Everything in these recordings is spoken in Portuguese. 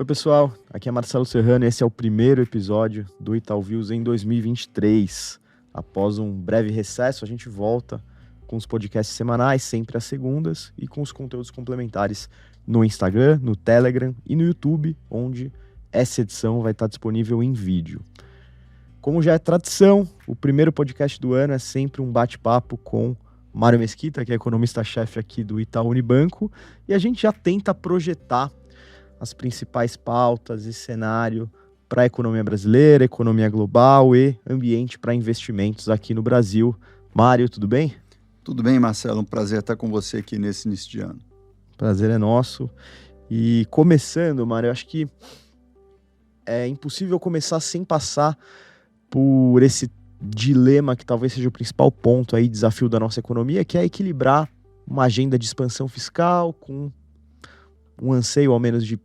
Oi pessoal, aqui é Marcelo Serrano e esse é o primeiro episódio do Itaú Views em 2023. Após um breve recesso, a gente volta com os podcasts semanais, sempre às segundas, e com os conteúdos complementares no Instagram, no Telegram e no YouTube, onde essa edição vai estar disponível em vídeo. Como já é tradição, o primeiro podcast do ano é sempre um bate-papo com Mário Mesquita, que é economista-chefe aqui do Itaú Unibanco, e a gente já tenta projetar as principais pautas e cenário para a economia brasileira, economia global e ambiente para investimentos aqui no Brasil. Mário, tudo bem? Tudo bem, Marcelo. Um prazer estar com você aqui nesse início de ano. Prazer é nosso. E começando, Mário, eu acho que é impossível começar sem passar por esse dilema que talvez seja o principal ponto aí, desafio da nossa economia, que é equilibrar uma agenda de expansão fiscal com um anseio ao menos de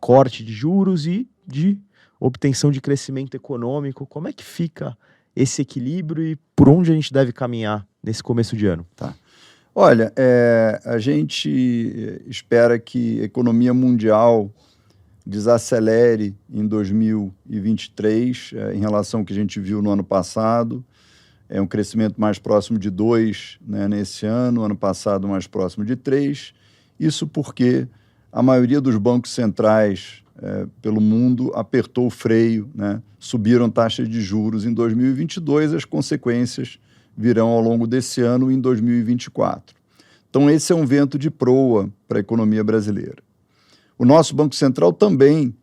corte de juros e de obtenção de crescimento econômico. Como é que fica esse equilíbrio e por onde a gente deve caminhar nesse começo de ano? Tá. Olha, a gente espera que a economia mundial desacelere em 2023 em relação ao que a gente viu no ano passado. É um crescimento mais próximo de 2, né, nesse ano passado mais próximo de 3. Isso porque a maioria dos bancos centrais pelo mundo apertou o freio, né? Subiram taxas de juros em 2022, as consequências virão ao longo desse ano em 2024. Então esse é um vento de proa para a economia brasileira. O nosso Banco Central também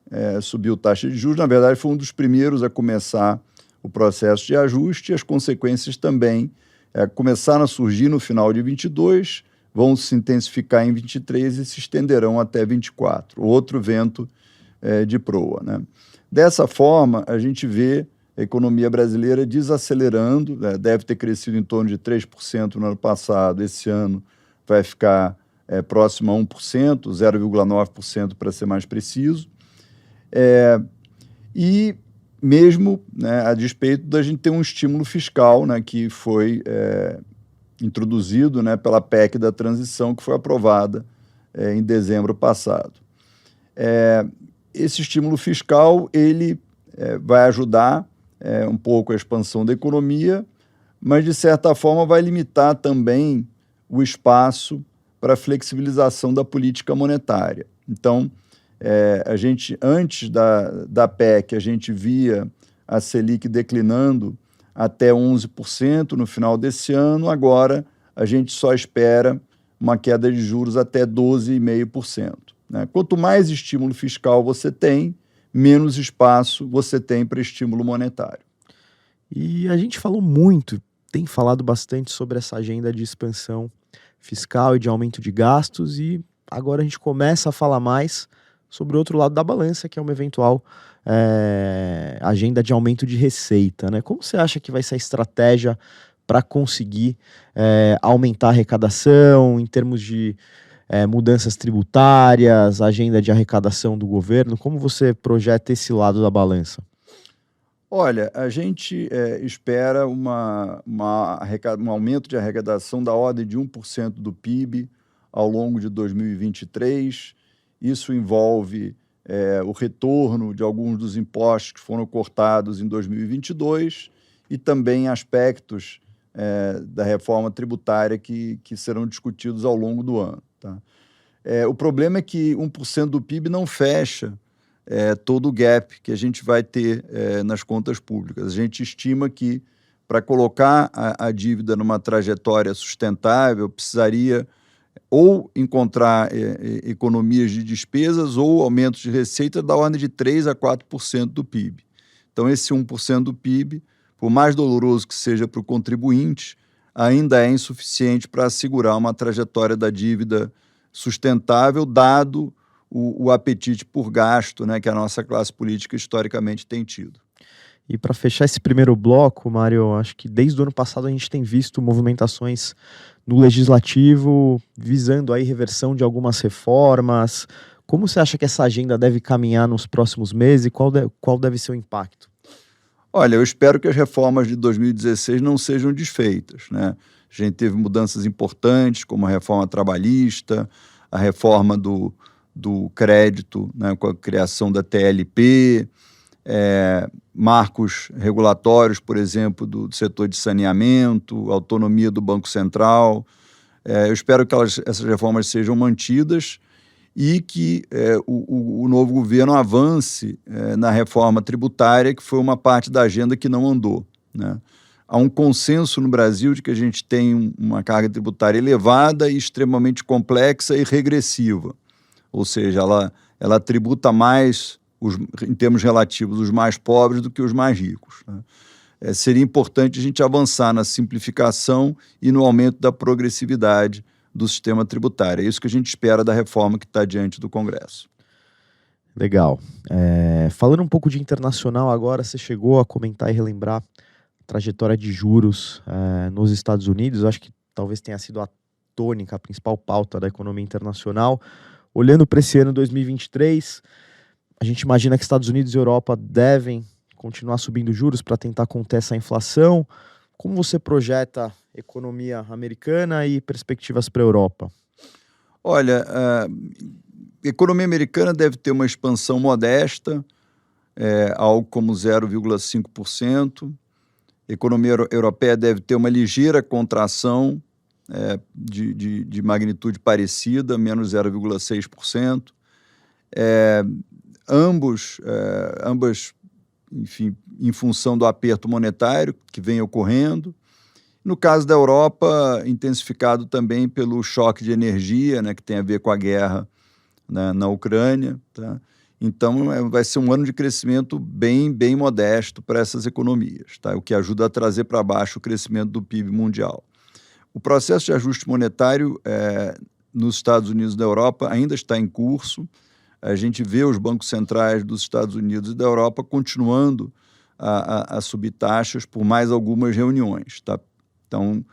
subiu taxa de juros, na verdade foi um dos primeiros a começar o processo de ajuste, e as consequências também começaram a surgir no final de 22, vão se intensificar em 23 e se estenderão até 24. Outro vento de proa, né? Dessa forma, a gente vê a economia brasileira desacelerando, deve ter crescido em torno de 3% no ano passado, esse ano vai ficar próximo a 1%, 0,9% para ser mais preciso. E mesmo, né, a despeito da gente ter um estímulo fiscal, né, que foi introduzido, né, pela PEC da transição, que foi aprovada em dezembro passado. Esse estímulo fiscal ele vai ajudar um pouco a expansão da economia, mas, de certa forma, vai limitar também o espaço para a flexibilização da política monetária. Então, a gente, antes da PEC, a gente via a Selic declinando até 11% no final desse ano, agora a gente só espera uma queda de juros até 12,5%. Né? Quanto mais estímulo fiscal você tem, menos espaço você tem para estímulo monetário. E a gente falou muito, tem falado bastante sobre essa agenda de expansão fiscal e de aumento de gastos, e agora a gente começa a falar mais sobre o outro lado da balança, que é uma eventual agenda de aumento de receita, né? Como você acha que vai ser a estratégia para conseguir aumentar a arrecadação em termos de mudanças tributárias, agenda de arrecadação do governo? Como você projeta esse lado da balança? Olha, a gente espera um aumento de arrecadação da ordem de 1% do PIB ao longo de 2023. Isso envolve o retorno de alguns dos impostos que foram cortados em 2022 e também aspectos da reforma tributária que serão discutidos ao longo do ano. Tá? O problema é que 1% do PIB não fecha todo o gap que a gente vai ter nas contas públicas. A gente estima que, para colocar a dívida numa trajetória sustentável, precisaria ou encontrar economias de despesas ou aumentos de receita da ordem de 3% a 4% do PIB. Então, esse 1% do PIB, por mais doloroso que seja para o contribuinte, ainda é insuficiente para assegurar uma trajetória da dívida sustentável, dado o apetite por gasto, né, que a nossa classe política historicamente tem tido. E para fechar esse primeiro bloco, Mário, acho que desde o ano passado a gente tem visto movimentações no legislativo visando aí reversão de algumas reformas. Como você acha que essa agenda deve caminhar nos próximos meses e qual deve ser o impacto? Olha, eu espero que as reformas de 2016 não sejam desfeitas, né? A gente teve mudanças importantes, como a reforma trabalhista, a reforma do do crédito, né, com a criação da TLP, marcos regulatórios, por exemplo, do setor de saneamento, autonomia do Banco Central. Eu espero que essas reformas sejam mantidas e que o novo governo avance na reforma tributária, que foi uma parte da agenda que não andou, né? Há um consenso no Brasil de que a gente tem uma carga tributária elevada e extremamente complexa e regressiva, ou seja, ela tributa mais, em termos relativos, os mais pobres do que os mais ricos, né? Seria importante a gente avançar na simplificação e no aumento da progressividade do sistema tributário. É isso que a gente espera da reforma que está diante do Congresso. Legal. Falando um pouco de internacional agora, você chegou a comentar e relembrar a trajetória de juros nos Estados Unidos. Acho que talvez tenha sido a tônica, a principal pauta da economia internacional. Olhando para esse ano 2023, a gente imagina que Estados Unidos e Europa devem continuar subindo juros para tentar conter essa inflação. Como você projeta economia americana e perspectivas para a Europa? Olha, a economia americana deve ter uma expansão modesta, algo como 0,5%. A economia europeia deve ter uma ligeira contração de magnitude parecida, menos 0,6%. Ambas, enfim, em função do aperto monetário que vem ocorrendo. No caso da Europa, intensificado também pelo choque de energia, né, que tem a ver com a guerra na Ucrânia, tá? Então, vai ser um ano de crescimento bem modesto para essas economias, tá? O que ajuda a trazer para baixo o crescimento do PIB mundial. O processo de ajuste monetário nos Estados Unidos e da Europa ainda está em curso. A gente vê os bancos centrais dos Estados Unidos e da Europa continuando a subir taxas por mais algumas reuniões, tá? Então,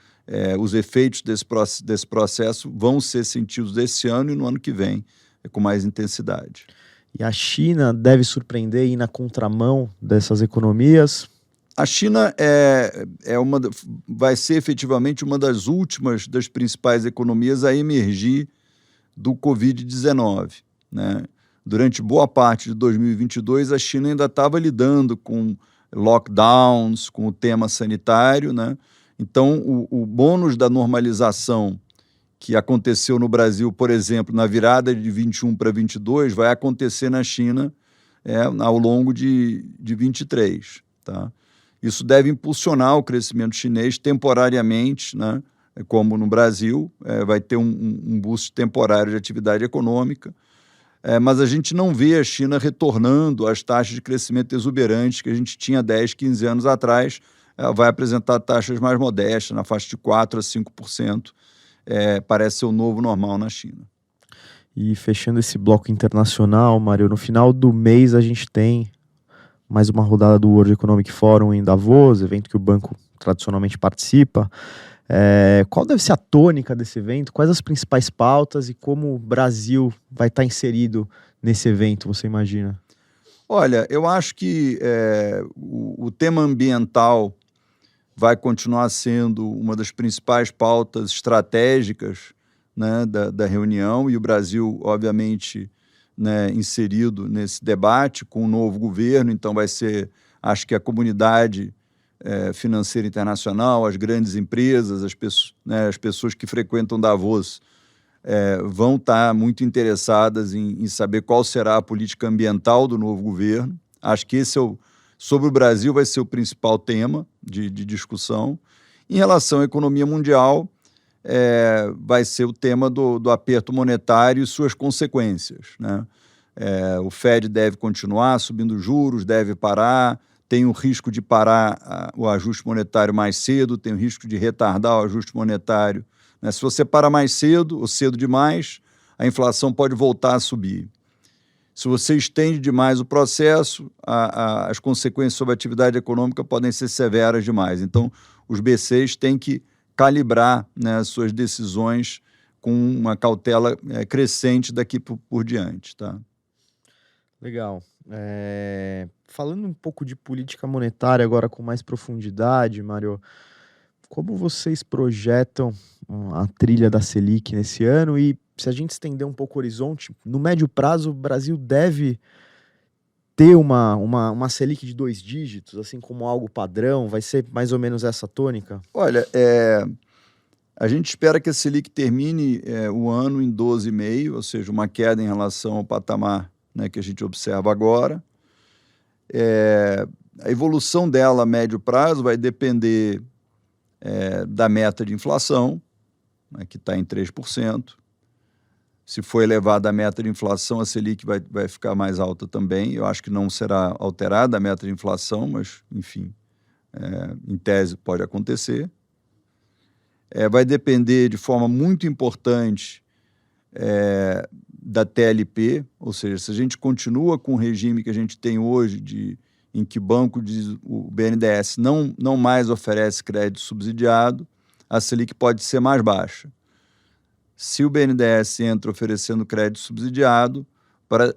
os efeitos desse processo vão ser sentidos esse ano e no ano que vem, com mais intensidade. E a China deve surpreender e ir na contramão dessas economias? A China vai ser efetivamente uma das últimas das principais economias a emergir do Covid-19, né? Durante boa parte de 2022, a China ainda estava lidando com lockdowns, com o tema sanitário, né? Então, o bônus da normalização que aconteceu no Brasil, por exemplo, na virada de 21 para 22, vai acontecer na China ao longo de 23, tá? Isso deve impulsionar o crescimento chinês temporariamente, né? Como no Brasil, vai ter um boost temporário de atividade econômica, mas a gente não vê a China retornando às taxas de crescimento exuberantes que a gente tinha 10, 15 anos atrás. Ela vai apresentar taxas mais modestas, na faixa de 4% a 5%. Parece ser o novo normal na China. E fechando esse bloco internacional, Mário, no final do mês a gente tem mais uma rodada do World Economic Forum em Davos, evento que o banco tradicionalmente participa. Qual deve ser a tônica desse evento? Quais as principais pautas e como o Brasil vai estar inserido nesse evento, você imagina? Olha, eu acho que o tema ambiental vai continuar sendo uma das principais pautas estratégicas, né, da reunião, e o Brasil, obviamente, né, inserido nesse debate com o novo governo. Então vai ser, acho que a comunidade financeira internacional, as grandes empresas, as pessoas que frequentam Davos vão estar muito interessadas em saber qual será a política ambiental do novo governo. Acho que esse sobre o Brasil vai ser o principal tema de discussão. Em relação à economia mundial, vai ser o tema do aperto monetário e suas consequências, né? O Fed deve continuar subindo juros, deve parar, tem o risco de parar o ajuste monetário mais cedo, tem o risco de retardar o ajuste monetário, né? Se você para mais cedo ou cedo demais, a inflação pode voltar a subir. Se você estende demais o processo, as consequências sobre a atividade econômica podem ser severas demais. Então, os BCs têm que calibrar, né, as suas decisões com uma cautela crescente daqui por diante, tá? Legal. Falando um pouco de política monetária agora com mais profundidade, Mário, como vocês projetam a trilha da Selic nesse ano e se a gente estender um pouco o horizonte, no médio prazo o Brasil deve ter uma Selic de 2 dígitos, assim como algo padrão? Vai ser mais ou menos essa tônica? Olha, a gente espera que a Selic termine o ano em 12,5, ou seja, uma queda em relação ao patamar, né, que a gente observa agora. A evolução dela a médio prazo vai depender da meta de inflação, né, que está em 3%. Se for elevada a meta de inflação, a Selic vai ficar mais alta também. Eu acho que não será alterada a meta de inflação, mas, enfim, em tese pode acontecer. Vai depender de forma muito importante da TLP, ou seja, se a gente continua com o regime que a gente tem hoje, em que o BNDES não mais oferece crédito subsidiado, a Selic pode ser mais baixa. Se o BNDES entra oferecendo crédito subsidiado, para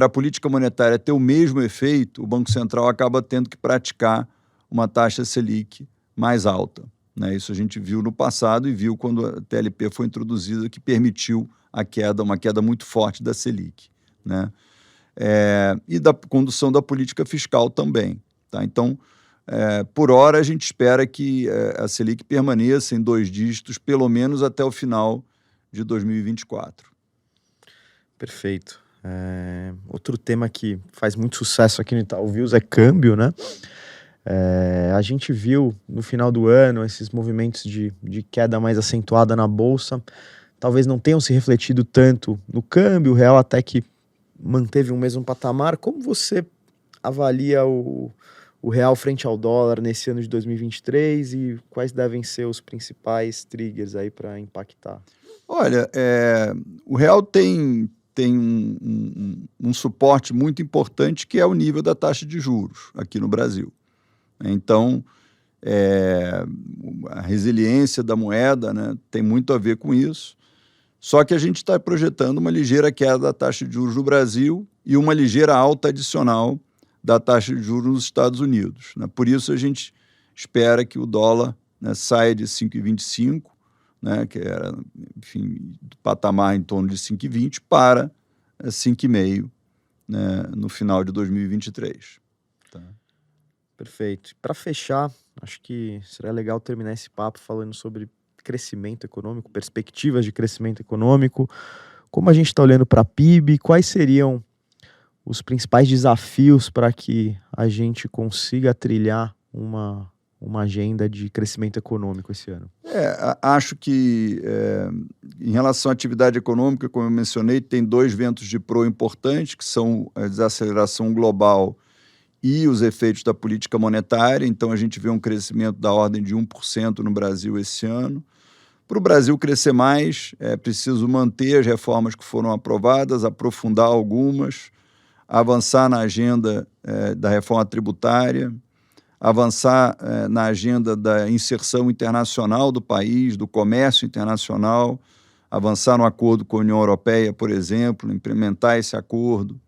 a política monetária ter o mesmo efeito, o Banco Central acaba tendo que praticar uma taxa Selic mais alta, né? Isso a gente viu no passado e viu quando a TLP foi introduzida, que permitiu uma queda muito forte da Selic, né? E da condução da política fiscal também, tá? Então, por hora, a gente espera que a Selic permaneça em 2 dígitos, pelo menos até o final de 2024. Perfeito. Outro tema que faz muito sucesso aqui no Itaú Views é câmbio, né? A gente viu no final do ano esses movimentos de queda mais acentuada na Bolsa, talvez não tenham se refletido tanto no câmbio, o real até que manteve o mesmo patamar. Como você avalia o real frente ao dólar nesse ano de 2023 e quais devem ser os principais triggers aí para impactar? Olha, o real tem um suporte muito importante, que é o nível da taxa de juros aqui no Brasil. Então, a resiliência da moeda, né, tem muito a ver com isso. Só que a gente está projetando uma ligeira queda da taxa de juros no Brasil e uma ligeira alta adicional da taxa de juros nos Estados Unidos, né? Por isso a gente espera que o dólar, né, saia de 5,25, né, que era, enfim, do patamar em torno de 5,20 para 5,5, né, no final de 2023. Tá? Perfeito. Para fechar, acho que seria legal terminar esse papo falando sobre crescimento econômico, perspectivas de crescimento econômico, como a gente está olhando para a PIB, quais seriam os principais desafios para que a gente consiga trilhar uma agenda de crescimento econômico esse ano? Acho que, em relação à atividade econômica, como eu mencionei, tem 2 ventos de proa importantes, que são a desaceleração global e os efeitos da política monetária. Então, a gente vê um crescimento da ordem de 1% no Brasil esse ano. Para o Brasil crescer mais, é preciso manter as reformas que foram aprovadas, aprofundar algumas, avançar na agenda da reforma tributária, avançar na agenda da inserção internacional do país, do comércio internacional, avançar no acordo com a União Europeia, por exemplo, implementar esse acordo.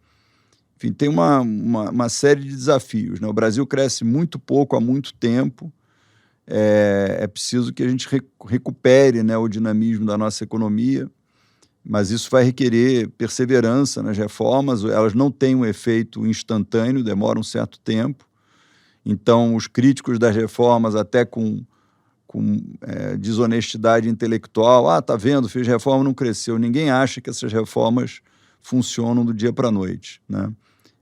Enfim, tem uma série de desafios, né? O Brasil cresce muito pouco há muito tempo. É preciso que a gente recupere, né, o dinamismo da nossa economia, mas isso vai requerer perseverança nas reformas. Elas não têm um efeito instantâneo, demoram um certo tempo. Então, os críticos das reformas, até com desonestidade intelectual, tá vendo, fez reforma, não cresceu. Ninguém acha que essas reformas funcionam do dia para a noite, né?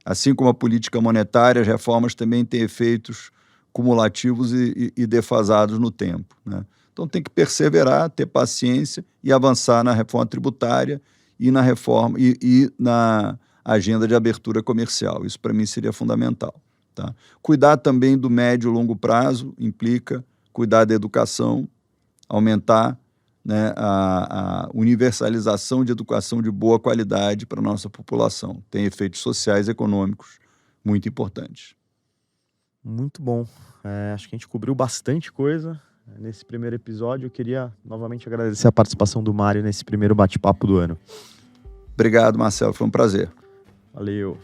Assim como a política monetária, as reformas também têm efeitos cumulativos e defasados no tempo, né? Então, tem que perseverar, ter paciência e avançar na reforma tributária e na reforma e na agenda de abertura comercial. Isso, para mim, seria fundamental. Tá? Cuidar também do médio e longo prazo implica cuidar da educação, aumentar, né, a universalização de educação de boa qualidade para a nossa população. Tem efeitos sociais e econômicos muito importantes. Muito bom. Acho que a gente cobriu bastante coisa nesse primeiro episódio. Eu queria novamente agradecer a participação do Mário nesse primeiro bate-papo do ano. Obrigado, Marcelo. Foi um prazer. Valeu.